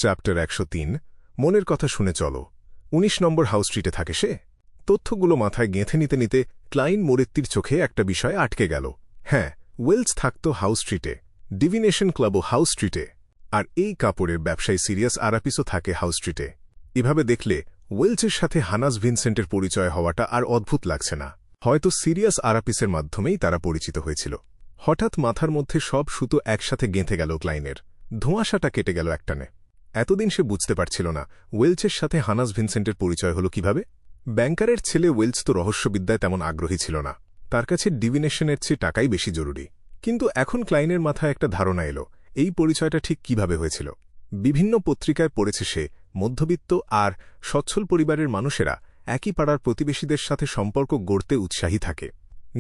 Chapter 103 মনের কথা শুনে চলো ১৯ নম্বর হাউস স্ট্রিটে থাকে সে। তথ্যগুলো মাথায় গেঁথে নিতে নিতে ক্লাইন মোরেত্তির চোখে একটা বিষয় আটকে গেল। হ্যাঁ, ওয়েলস থাকত হাউস স্ট্রিটে, ডিভিনেশন ক্লাবও হাউস স্ট্রিটে, আর এই কাপড়ের ব্যবসায়ী সিরিয়াস আরাপিসও থাকে হাউস স্ট্রিটে। এভাবে দেখলে ওয়েলসের সাথে হানাস ভিনসেন্টের পরিচয় হওয়াটা আর অদ্ভুত লাগছে না। হয়তো সিরিয়াস আরাপিসের মাধ্যমেই তারা পরিচিত হয়েছিল। হঠাৎ মাথার মধ্যে সব সুতো একসাথে গেঁথে গেল ক্লাইনের। ধোঁয়াশাটা কেটে গেল একটানে। এতদিন সে বুঝতে পারছিল না ওয়েলসের সাথে হানাস ভিনসেন্টের পরিচয় হল কিভাবে। ব্যাংকারের ছেলে ওয়েলস তো রহস্যবিদ্যায় তেমন আগ্রহী ছিল না, তার কাছে ডিভিনেশনের চেয়ে টাকাই বেশি জরুরি। কিন্তু এখন ক্লাইনের মাথায় একটা ধারণা এলো, এই পরিচয়টা ঠিক কিভাবে হয়েছিল। বিভিন্ন পত্রিকায় পড়েছে সে মধ্যবিত্ত আর সচ্ছল পরিবারের মানুষেরা একই পাড়ার প্রতিবেশীদের সাথে সম্পর্ক গড়তে উৎসাহী থাকে,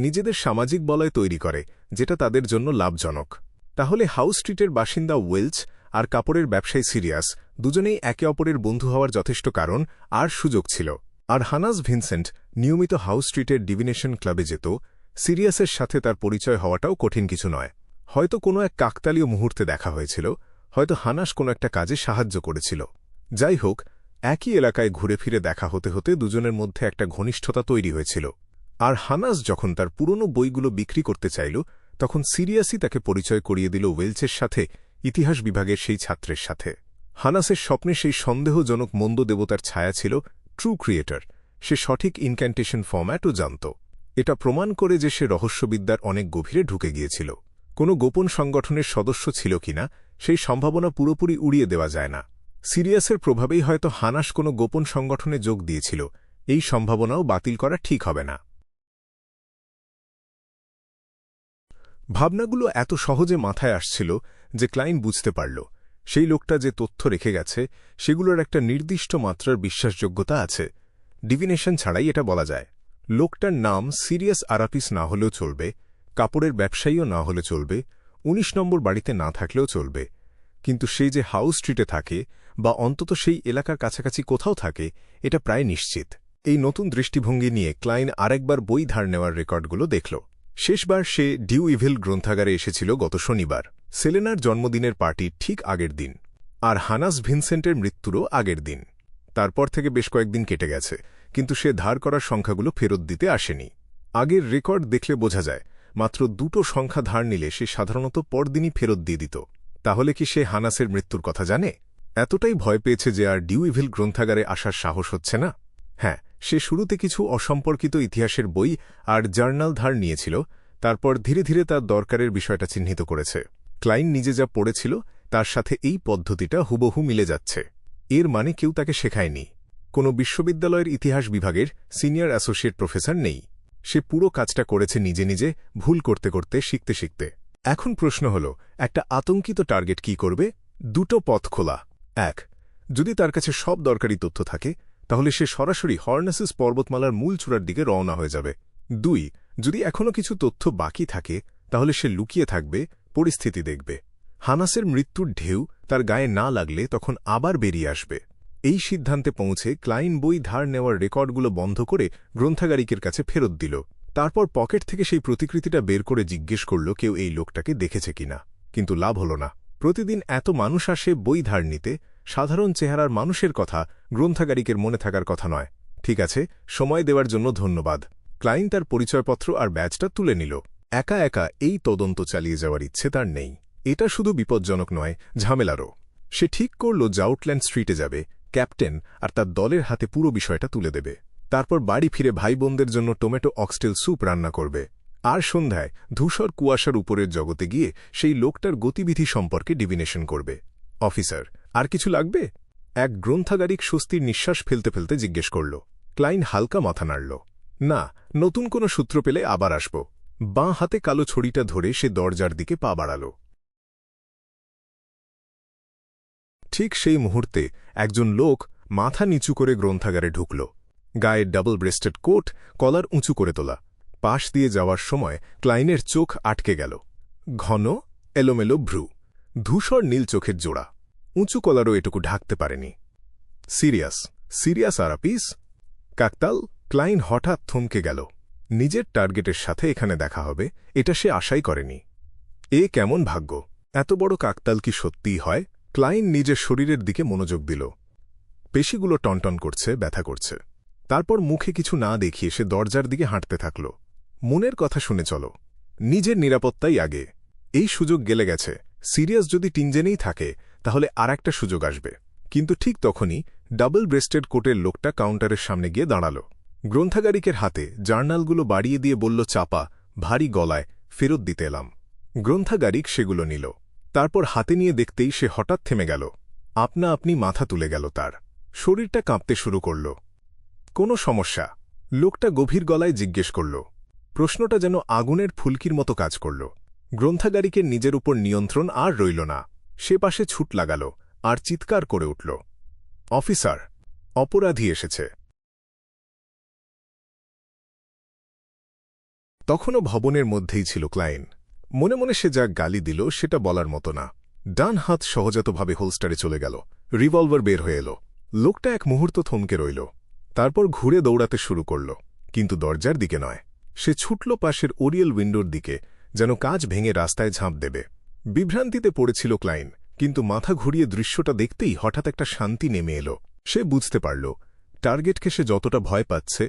নিজেদের সামাজিক বলয় তৈরি করে, যেটা তাদের জন্য লাভজনক। তাহলে হাউস স্ট্রিটের বাসিন্দা ওয়েলস আর কাপড়ের ব্যবসায়ী সিরিয়াস দুজনেই একে অপরের বন্ধু হওয়ার যথেষ্ট কারণ আর সুযোগ ছিল। আর হানাস ভিনসেন্ট নিয়মিত হাউস স্ট্রিটের ডিভিনেশন ক্লাবে যেত, সিরিয়াসের সাথে তার পরিচয় হওয়াটাও কঠিন কিছু নয়। হয়তো কোনো এক কাকতালীয় মুহূর্তে দেখা হয়েছিল, হয়তো হানাস কোনো একটা কাজে সাহায্য করেছিল। যাই হোক, একই এলাকায় ঘুরে ফিরে দেখা হতে হতে দুজনের মধ্যে একটা ঘনিষ্ঠতা তৈরি হয়েছিল। আর হানাস যখন তার পুরনো বইগুলো বিক্রি করতে চাইল, তখন সিরিয়াসই তাকে পরিচয় করিয়ে দিল ওয়েলসের সাথে, ইতিহাস বিভাগের সেই ছাত্রের সাথে। হানাসের স্বপ্নে সেই সন্দেহজনক মন্দ দেবতার ছায়া ছিল ট্রু ক্রিয়েটর। সে সঠিক ইনক্যান্টেশন ফরম্যাটও জানত। এটা প্রমাণ করে যে সে রহস্যবিদ্যার অনেক গভীরে ঢুকে গিয়েছিল। কোনো গোপন সংগঠনের সদস্য ছিল কিনা সেই সম্ভাবনা পুরোপুরি উড়িয়ে দেওয়া যায় না। সিরিয়াসের প্রভাবেই হয়তো হানাস কোনো গোপন সংগঠনে যোগ দিয়েছিল, এই সম্ভাবনাও বাতিল করা ঠিক হবে না। ভাবনাগুলো এত সহজে মাথায় আসছিল যে ক্লাইন বুঝতে পারল সেই লোকটা যে তথ্য রেখে গেছে সেগুলোর একটা নির্দিষ্ট মাত্রার বিশ্বাসযোগ্যতা আছে। ডিভিনেশন ছাড়াই এটা বলা যায়। লোকটার নাম সিরিয়াস আরাপিস না হলেও চলবে, কাপড়ের ব্যবসায়ীও না হলে চলবে, ১৯ নম্বর বাড়িতে না থাকলেও চলবে, কিন্তু সেই যে হাউস স্ট্রিটে থাকে বা অন্তত সেই এলাকার কাছাকাছি কোথাও থাকে এটা প্রায় নিশ্চিত। এই নতুন দৃষ্টিভঙ্গি নিয়ে ক্লাইন আরেকবার বই ধার নেওয়ার রেকর্ডগুলো দেখল। শেষবার সে ডিউ ইভিল গ্রন্থাগারে এসেছিল গত শনিবার, সেলেনার জন্মদিনের পার্টির ঠিক আগের দিন, আর হানাস ভিনসেন্টের মৃত্যুরও আগের দিন। তারপর থেকে বেশ কয়েকদিন কেটে গেছে, কিন্তু সে ধার করার সংখ্যাগুলো ফেরত দিতে আসেনি। আগের রেকর্ড দেখলে বোঝা যায় মাত্র ২টো সংখ্যা ধার নিলে সে সাধারণত পরদিনই ফেরত দিয়ে দিত। তাহলে কি সে হানাসের মৃত্যুর কথা জানে? এতটাই ভয় পেয়েছে যে আর ডিউ ইভিল গ্রন্থাগারে আসার সাহস হচ্ছে না? হ্যাঁ, সে শুরুতে কিছু অসম্পর্কিত ইতিহাসের বই আর জার্নাল ধার নিয়েছিল, তারপর ধীরে ধীরে তার দরকারের বিষয়টা চিহ্নিত করেছে। ক্লাইন নিজে যা পড়েছিল তার সাথে এই পদ্ধতিটা হুবহু মিলে যাচ্ছে। এর মানে কেউ তাকে শেখায়নি। কোনো বিশ্ববিদ্যালয়ের ইতিহাস বিভাগের সিনিয়র অ্যাসোসিয়েট প্রফেসর নেই। সে পুরো কাজটা করেছে নিজে নিজে, ভুল করতে করতে, শিখতে শিখতে। এখন প্রশ্ন হল, একটা আতঙ্কিত টার্গেট কি করবে? ২টো পথ খোলা। ১. যদি তার কাছে সব দরকারি তথ্য থাকে তাহলে সে সরাসরি হর্নেসেস পর্বতমালার মূল চূড়ার দিকে রওনা হয়ে যাবে। ২. যদি এখনও কিছু তথ্য বাকি থাকে তাহলে সে লুকিয়ে থাকবে, পরিস্থিতি দেখবে। হানাসের মৃত্যুর ঢেউ তার গায়ে না লাগলে তখন আবার বেরিয়ে আসবে। এই সিদ্ধান্তে পৌঁছে ক্লাইন বই ধার নেওয়ার রেকর্ডগুলো বন্ধ করে গ্রন্থাগারিকের কাছে ফেরত দিল। তারপর পকেট থেকে সেই প্রতিকৃতিটা বের করে জিজ্ঞেস করল কেউ এই লোকটাকে দেখেছে কিনা, কিন্তু লাভ হল না। প্রতিদিন এত মানুষ আসে বই ধার নিতে, সাধারণ চেহারার মানুষের কথা গ্রন্থাগারিকের মনে থাকার কথা নয়। ঠিক আছে, সময় দেওয়ার জন্য ধন্যবাদ। ক্লাইন তার পরিচয়পত্র আর ব্যাজটা তুলে নিল। একা একা এই তদন্ত চালিয়ে যাওয়ার ইচ্ছে তার নেই। এটা শুধু বিপজ্জনক নয়, ঝামেলারও। সে ঠিক করল জাউটল্যান্ড স্ট্রিটে যাবে, ক্যাপ্টেন আর তার দলের হাতে পুরো বিষয়টা তুলে দেবে। তারপর বাড়ি ফিরে ভাই বোনদের জন্য টমেটো অক্সটেল স্যুপ রান্না করবে। আর সন্ধ্যায় ধূসর কুয়াশার উপরের জগতে গিয়ে সেই লোকটার গতিবিধি সম্পর্কে ডিভিনেশন করবে। অফিসার, আর কিছু লাগবে? এক গ্রন্থাগারিক স্বস্তির নিঃশ্বাস ফেলতে ফেলতে জিজ্ঞেস করল। ক্লাইন হালকা মাথা নাড়ল। না, নতুন কোনো সূত্র পেলে আবার আসব। বাঁ হাতে কালো ছড়িটা ধরে সে দরজার দিকে পা বাড়াল। ঠিক সেই মুহূর্তে একজন লোক মাথা নিচু করে গ্রন্থাগারে ঢুকল। গায়ে ডাবল ব্রেস্টেড কোট, কলার উঁচু করে তোলা। পাশ দিয়ে যাওয়ার সময় ক্লাইনের চোখ আটকে গেল। ঘন, এলোমেলো ভ্রু, ধূসর নীল চোখের জোড়া, উঁচু কলারও এটুকু ঢাকতে পারেনি। সিরিয়াস আরাপিস? কাকতাল? ক্লাইন হঠাৎ থমকে গেল। নিজের টার্গেটের সাথে এখানে দেখা হবে এটা সে আশাই করেনি। এ কেমন ভাগ্য! এত বড় কাকতাল কি সত্যিই হয়? ক্লাইন নিজের শরীরের দিকে মনোযোগ দিল। পেশিগুলো টনটন করছে, ব্যথা করছে। তারপর মুখে কিছু না দেখিয়ে সে দরজার দিকে হাঁটতে থাকল। মনের কথা শুনে চলো, নিজের নিরাপত্তাই আগে। এই সুযোগ গেলে গেছে। সিরিয়াস যদি টিনজেনেই থাকে তাহলে আর একটা সুযোগ আসবে। কিন্তু ঠিক তখনই ডাবল ব্রেস্টেড কোটের লোকটা কাউন্টারের সামনে গিয়ে দাঁড়াল। গ্রন্থাগারিকের হাতে জার্নালগুলো বাড়িয়ে দিয়ে বলল চাপা, ভারী গলায়, ফেরত দিতে এলাম। গ্রন্থাগারিক সেগুলো নিল। তারপর হাতে নিয়ে দেখতেই সে হঠাৎ থেমে গেল। আপনা আপনি মাথা তুলে গেল তার। শরীরটা কাঁপতে শুরু করল। কোনো সমস্যা? লোকটা গভীর গলায় জিজ্ঞেস করল। প্রশ্নটা যেন আগুনের ফুলকির মতো কাজ করল। গ্রন্থাগারিকের নিজের উপর নিয়ন্ত্রণ আর রইল না। সে পাশে ছুট লাগাল আর চিৎকার করে উঠল, অফিসার, অপরাধী এসেছে। তখনও ভবনের মধ্যেই ছিল ক্লাইন। মনে মনে সে যা গালি দিল সেটা বলার মতো না। ডান হাত সহজাতভাবে হোলস্টারে চলে গেল। রিভলভার বের হয়ে এলো। লোকটা এক মুহূর্ত থমকে রইল। তারপর ঘুরে দৌড়াতে শুরু করল, কিন্তু দরজার দিকে নয়। সে ছুটল পাশের ওরিয়েল উইন্ডোর দিকে, যেন কাঁচ ভেঙে রাস্তায় ঝাঁপ দেবে। বিভ্রান্তিতে পড়েছিল ক্লাইন, কিন্তু মাথা ঘুরিয়ে দৃশ্যটা দেখতেই হঠাৎ একটা শান্তি নেমে এলো। সে বুঝতে পারল, টার্গেটকে সে যতটা ভয় পাচ্ছে,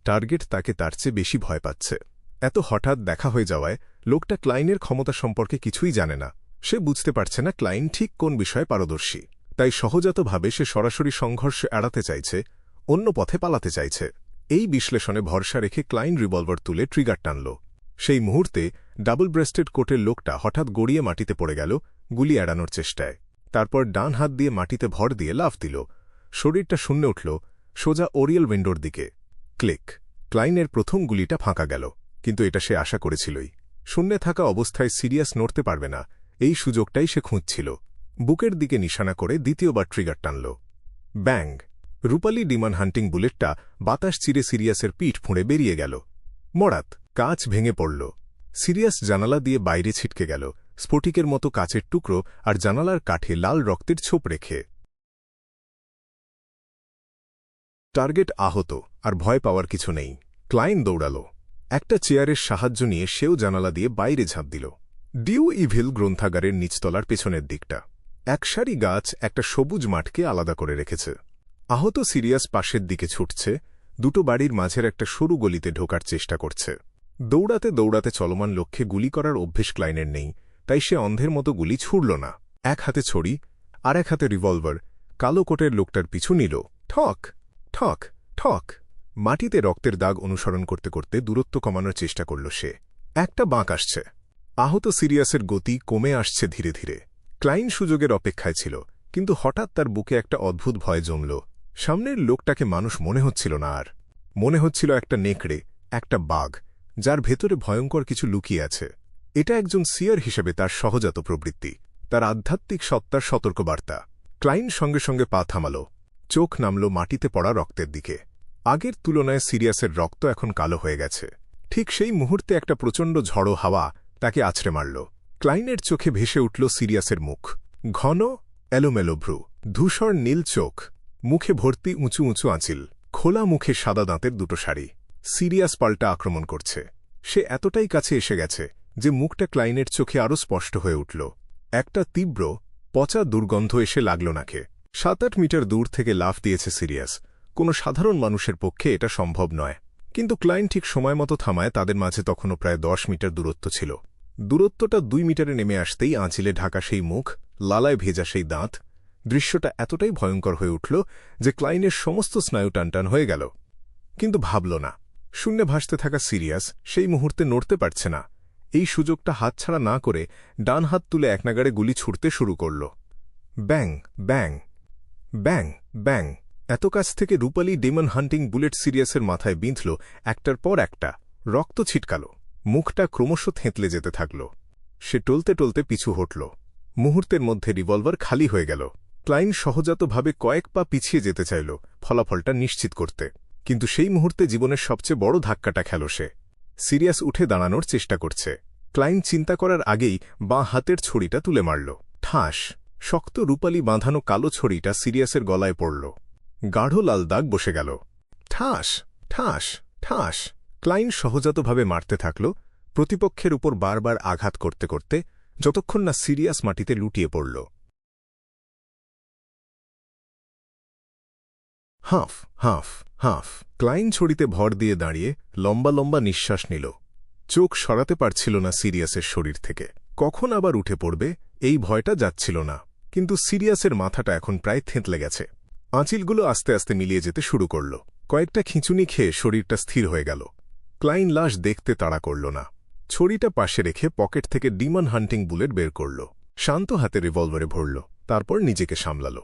টার্গেট তাকে তার চেয়ে বেশি ভয় পাচ্ছে। এত হঠাৎ দেখা হয়ে যাওয়ায় লোকটা ক্লাইনের ক্ষমতা সম্পর্কে কিছুই জানে না। সে বুঝতে পারছে না ক্লাইন ঠিক কোন বিষয়ে পারদর্শী। তাই সহজাতভাবে সে সরাসরি সংঘর্ষ এড়াতে চাইছে, অন্য পথে পালাতে চাইছে। এই বিশ্লেষণে ভরসা রেখে ক্লাইন রিভলভার তুলে ট্রিগার টানল। সেই মুহূর্তে ডাবল ব্রেস্টেড কোটের লোকটা হঠাৎ গড়িয়ে মাটিতে পড়ে গেল, গুলি এড়ানোর চেষ্টায়। তারপর ডান হাত দিয়ে মাটিতে ভর দিয়ে লাফ দিল। শরীরটা শূন্যে উঠল, সোজা ওরিয়েল উইন্ডোর দিকে। ক্লিক! ক্লাইনের প্রথম গুলিটা ফাঁকা গেল, কিন্তু এটা সে আশা করেছিলই। শূন্যে থাকা অবস্থায় সিরিয়াস নড়তে পারবে না, এই সুযোগটাই সে খুঁজছিল। বুকের দিকে নিশানা করে দ্বিতীয়বার ট্রিগার টানল। ব্যাং! রূপালি ডিমন হান্টিং বুলেটটা বাতাস চিরে সিরিয়াসের পিঠ ফুঁড়ে বেরিয়ে গেল। মরাত! কাঁচ ভেঙে পড়ল। সিরিয়াস জানালা দিয়ে বাইরে ছিটকে গেল, স্ফটিকের মতো কাচের টুকরো আর জানালার কাঠে লাল রক্তের ছোপ রেখে। টার্গেট আহত, আর ভয় পাওয়ার কিছু নেই। ক্লাইন দৌড়াল। একটা চেয়ারের সাহায্য নিয়ে সেও জানালা দিয়ে বাইরে ঝাঁপ দিল। ডিউ ইভিল গ্রন্থাগারের নিচতলার পেছনের দিকটা। একসারি গাছ একটা সবুজ মাঠকে আলাদা করে রেখেছে। আহত সিরিয়াস পাশের দিকে ছুটছে, দুটো বাড়ির মাঝের একটা সরু গলিতে ঢোকার চেষ্টা করছে। দৌড়াতে দৌড়াতে চলমান লক্ষ্যে গুলি করার অভ্যেস ক্লাইনের নেই, তাই সে অন্ধের মতো গুলি ছুড়ল না। এক হাতে ছড়ি, আর এক হাতে রিভলভার কালো কোটের লোকটার পিছু নিল। ঠক ঠক ঠক! মাটিতে রক্তের দাগ অনুসরণ করতে করতে দূরত্ব কমানোর চেষ্টা করল সে। একটা বাঁক আসছে। আহত সিরিয়াসের গতি কমে আসছে ধীরে ধীরে। ক্লাইন সুযোগের অপেক্ষায় ছিল, কিন্তু হঠাৎ তার বুকে একটা অদ্ভুত ভয় জমল। সামনের লোকটাকে মানুষ মনে হচ্ছিল না আর। মনে হচ্ছিল একটা নেকড়ে, একটা বাঘ, যার ভেতরে ভয়ঙ্কর কিছু লুকিয়ে আছে। এটা একজন সিয়ার হিসেবে তার সহজাত প্রবৃত্তি, তার আধ্যাত্মিক সত্তার সতর্কবার্তা। ক্লাইন সঙ্গে সঙ্গে পা থামাল। চোখ নামল মাটিতে পড়া রক্তের দিকে। আগের তুলনায় সিরিয়াসের রক্ত এখন কালো হয়ে গেছে। ঠিক সেই মুহূর্তে একটা প্রচণ্ড ঝড়ো হাওয়া তাকে আছড়ে মারল। ক্লাইনের চোখে ভেসে উঠল সিরিয়াসের মুখ। ঘন, এলোমেলো ভ্রু, ধূসর নীল চোখ, মুখে ভর্তি উঁচু উঁচু আঁচিল, খোলা মুখে সাদা দাঁতের দুটো সারি। সিরিয়াস পাল্টা আক্রমণ করছে। সে এতটাই কাছে এসে গেছে যে মুখটা ক্লাইনের চোখে আরও স্পষ্ট হয়ে উঠল। একটা তীব্র, পচা দুর্গন্ধ এসে লাগল নাকে। 7-8 মিটার দূর থেকে লাফ দিয়েছে সিরিয়াস। কোনো সাধারণ মানুষের পক্ষে এটা সম্ভব নয়। কিন্তু ক্লাইন ঠিক সময় মতো থামায় তাদের মাঝে তখনও প্রায় 10 মিটার দূরত্ব ছিল। দূরত্বটা 2 মিটারে নেমে আসতেই আঁচিলে ঢাকা সেই মুখ, লালায় ভেজা সেই দাঁত। দৃশ্যটা এতটাই ভয়ঙ্কর হয়ে উঠল যে ক্লাইনের সমস্ত স্নায়ু টানটান হয়ে গেল। কিন্তু ভাবল না। শূন্যে ভাসতে থাকা সিরিয়াস সেই মুহূর্তে নড়তে পারছে না। এই সুযোগটা হাতছাড়া না করে ডান হাত তুলে একনাগাড়ে গুলি ছুড়তে শুরু করল। ব্যাং ব্যাং ব্যাং ব্যাং! এত কাছ থেকে রূপালি ডেমন হান্টিং বুলেট সিরিয়াসের মাথায় বিঁধল একটার পর একটা। রক্ত ছিটকাল। মুখটা ক্রমশ থেঁতলে যেতে থাকল। সে টলতে টলতে পিছু হটল। মুহূর্তের মধ্যে রিভলভার খালি হয়ে গেল। ক্লাইন সহজাতভাবে কয়েক পা পিছিয়ে যেতে চাইল ফলাফলটা নিশ্চিত করতে, কিন্তু সেই মুহূর্তে জীবনের সবচেয়ে বড় ধাক্কাটা খেল সে। সিরিয়াস উঠে দাঁড়ানোর চেষ্টা করছে। ক্লাইন চিন্তা করার আগেই বাঁ হাতের ছড়িটা তুলে মারল। ঠাস! শক্ত রূপালি বাঁধানো কালো ছড়িটা সিরিয়াসের গলায় পড়ল। গাঢ় লাল দাগ বসে গেল। ঠাস ঠাস ঠাস! ক্লাইন সহজাতভাবে মারতে থাকল, প্রতিপক্ষের উপর বারবার আঘাত করতে করতে, যতক্ষণ না সিরিয়াস মাটিতে লুটিয়ে পড়ল। হাঁফ হাঁফ হাঁফ। ক্লাইন ছড়িতে ভর দিয়ে দাঁড়িয়ে লম্বা লম্বা নিঃশ্বাস নিল। চোখ সরাতে পারছিল না সিরিয়াসের শরীর থেকে। কখন আবার উঠে পড়বে এই ভয়টা যাচ্ছিল না। কিন্তু সিরিয়াসের মাথাটা এখন প্রায় থেঁতলে গেছে। আঁচিলগুলো আস্তে আস্তে মিলিয়ে যেতে শুরু করল। কয়েকটা খিঁচুনি খেয়ে শরীরটা স্থির হয়ে গেল। ক্লাইন লাশ দেখতে তাড়া করল না। ছড়িটা পাশে রেখে পকেট থেকে ডিমন হান্টিং বুলেট বের করল। শান্ত হাতে রিভলভারে ভরল। তারপর নিজেকে সামলাল।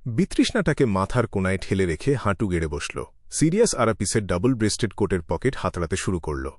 বিতৃষ্ণাটাকে মাথার কোনায় ঠেলে রেখে হাঁটু গেড়ে বসল। সিরিয়াস আরাপিসের ডাবল ব্রেস্টেড কোটের পকেট হাতড়াতে শুরু করল।